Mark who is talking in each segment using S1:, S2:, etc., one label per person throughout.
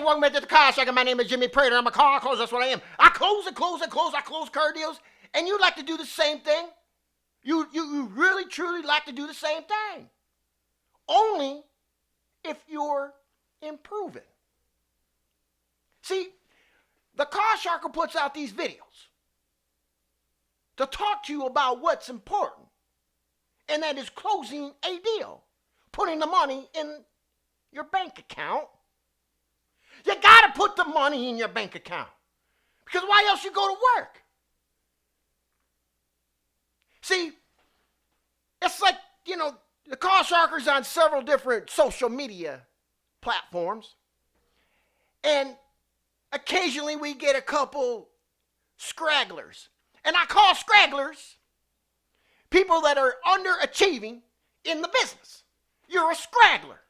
S1: welcome back to the car shack. My name is Jimmy Prater. I'm a car closer. That's what I am. I close and close and close. I close car deals. And you like to do the same thing? You really, truly like to do the same thing. Only if you're improving. See, the car sharker puts out these videos to talk to you about what's important. And that is closing a deal. Putting the money in your bank account. You got to put the money in your bank account. Because why else you go to work? See, it's like, the car sharker's on several different social media platforms. And occasionally we get a couple scragglers. And I call scragglers people that are underachieving in the business. You're a scraggler.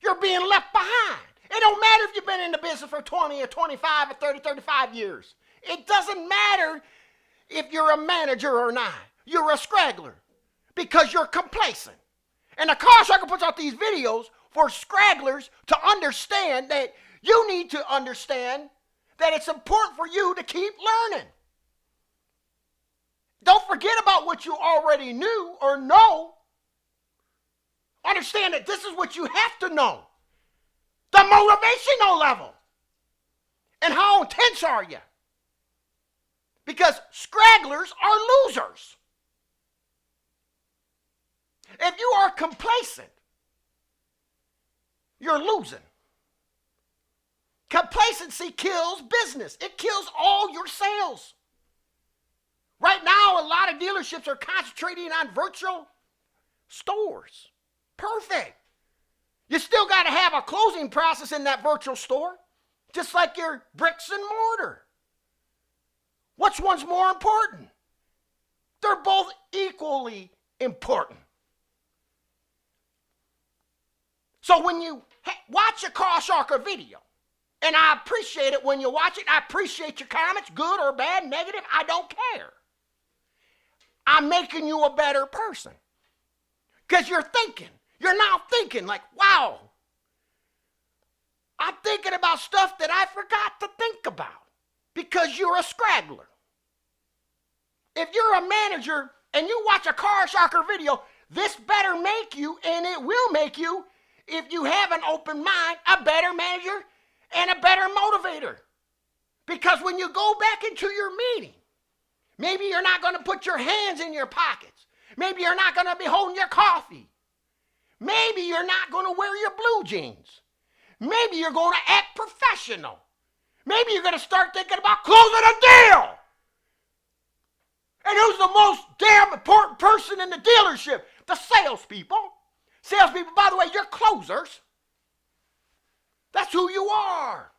S1: You're being left behind. It don't matter if you've been in the business for 20 or 25 or 30, 35 years. It doesn't matter if you're a manager or not. You're a scraggler because you're complacent. And the car sharker puts out these videos for scragglers to understand that you need to understand that it's important for you to keep learning. Don't forget about what you already knew or know. Understand that this is what you have to know. The motivational level. And how intense are you? Because scragglers are losers. If you are complacent, you're losing. Complacency kills business. It kills all your sales. Right now, a lot of dealerships are concentrating on virtual stores. Perfect. You still got to have a closing process in that virtual store, just like your bricks and mortar. Which one's more important? They're both equally important. So when you watch a car sharker video, and I appreciate it when you watch it, I appreciate your comments, good or bad, negative, I don't care. I'm making you a better person. Because you're thinking. You're now thinking like, wow, I'm thinking about stuff that I forgot to think about because you're a scraggler. If you're a manager and you watch a car sharker video, this better make you, and it will make you, if you have an open mind, a better manager and a better motivator. Because when you go back into your meeting, maybe you're not going to put your hands in your pockets. Maybe you're not going to be holding your coffee. Maybe you're not going to wear your blue jeans. Maybe you're going to act professional. Maybe you're going to start thinking about closing a deal. And who's the most damn important person in the dealership? The salespeople. Salespeople, by the way, you're closers. That's who you are.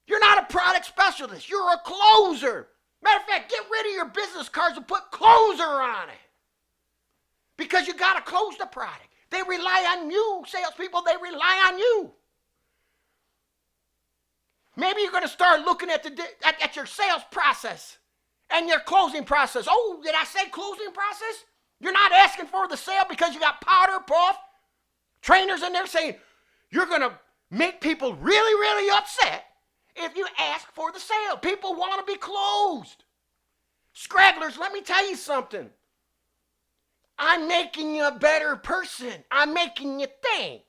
S1: You're not a product specialist. You're a closer. Matter of fact, get rid of your business cards and put closer on it. Because you got to close the product. They rely on you, salespeople. They rely on you. Maybe you're going to start looking at your sales process and your closing process. Oh, did I say closing process? You're not asking for the sale because you got powder puff trainers in there saying you're going to make people really, really upset if you ask for the sale. People want to be closed. Scragglers, let me tell you something. I'm making you a better person. I'm making you think.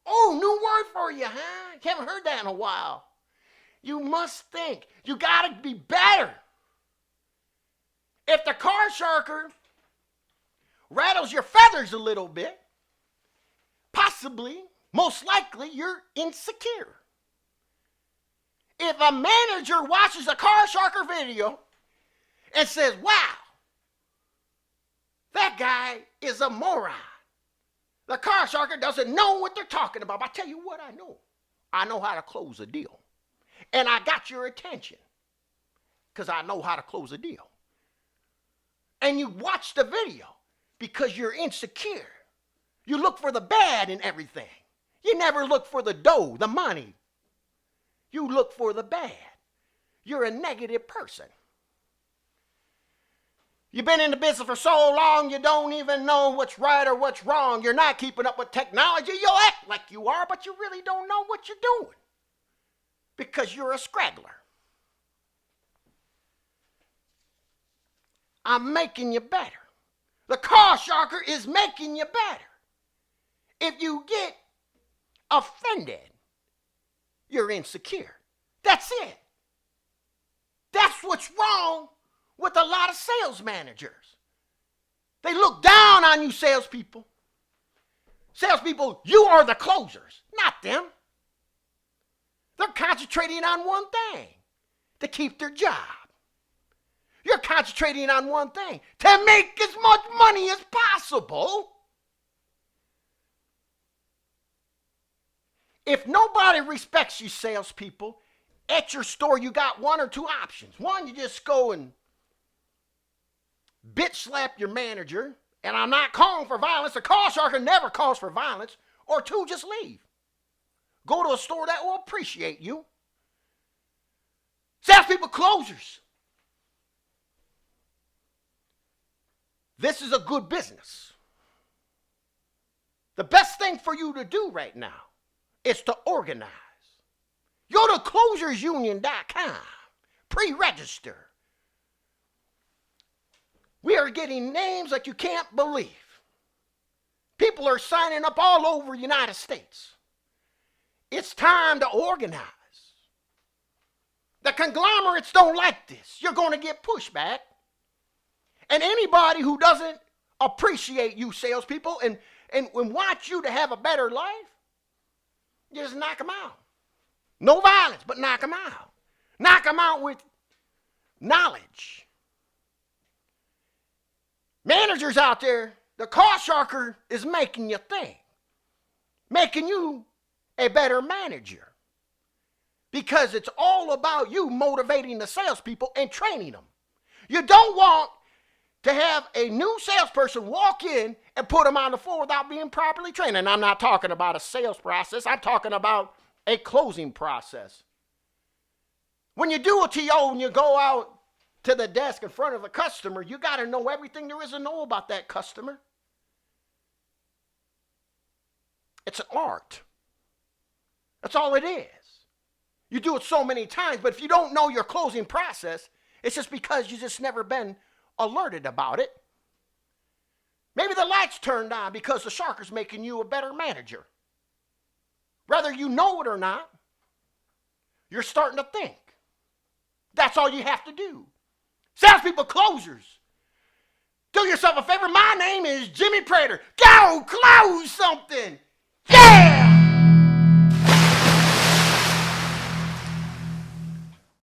S1: Oh, new word for you, huh? You haven't heard that in a while. You must think. You got to be better. If the car sharker rattles your feathers a little bit, possibly, most likely, you're insecure. If a manager watches a car sharker video and says, wow, that guy is a moron. The car sharker doesn't know what they're talking about. I tell you what I know. I know how to close a deal. And I got your attention because I know how to close a deal. And you watch the video because you're insecure. You look for the bad in everything. You never look for the dough, the money. You look for the bad. You're a negative person. You've been in the business for so long, you don't even know what's right or what's wrong. You're not keeping up with technology. You'll act like you are, but you really don't know what you're doing because you're a scraggler. I'm making you better. The car sharker is making you better. If you get offended, you're insecure. That's it. That's what's wrong with a lot of sales managers. They look down on you salespeople. Salespeople, you are the closers, not them. They're concentrating on one thing, to keep their job. You're concentrating on one thing, to make as much money as possible. If nobody respects you salespeople, at your store you got one or two options. One, you just go and bitch slap your manager, and I'm not calling for violence. The call sharker never calls for violence. Or two, just leave. Go to a store that will appreciate you. Salespeople, closers. This is a good business. The best thing for you to do right now is to organize. Go to closersunion.com. Pre-register. We are getting names like you can't believe. People are signing up all over the United States. It's time to organize. The conglomerates don't like this. You're going to get pushback. And anybody who doesn't appreciate you salespeople and want you to have a better life, you just knock them out. No violence, but knock them out. Knock them out with knowledge. Managers out there, the car sharker is making you think. Making you a better manager. Because it's all about you motivating the salespeople and training them. You don't want to have a new salesperson walk in and put them on the floor without being properly trained. And I'm not talking about a sales process. I'm talking about a closing process. When you do a TO and you go out to the desk in front of a customer, you got to know everything there is to know about that customer. It's an art. That's all it is. You do it so many times, but if you don't know your closing process, it's just because you just never been alerted about it. Maybe the lights turned on because the sharker's making you a better manager. Whether you know it or not, you're starting to think. That's all you have to do. Salespeople, closers. Do yourself a favor. My name is Jimmy Prater. Go close something. Yeah!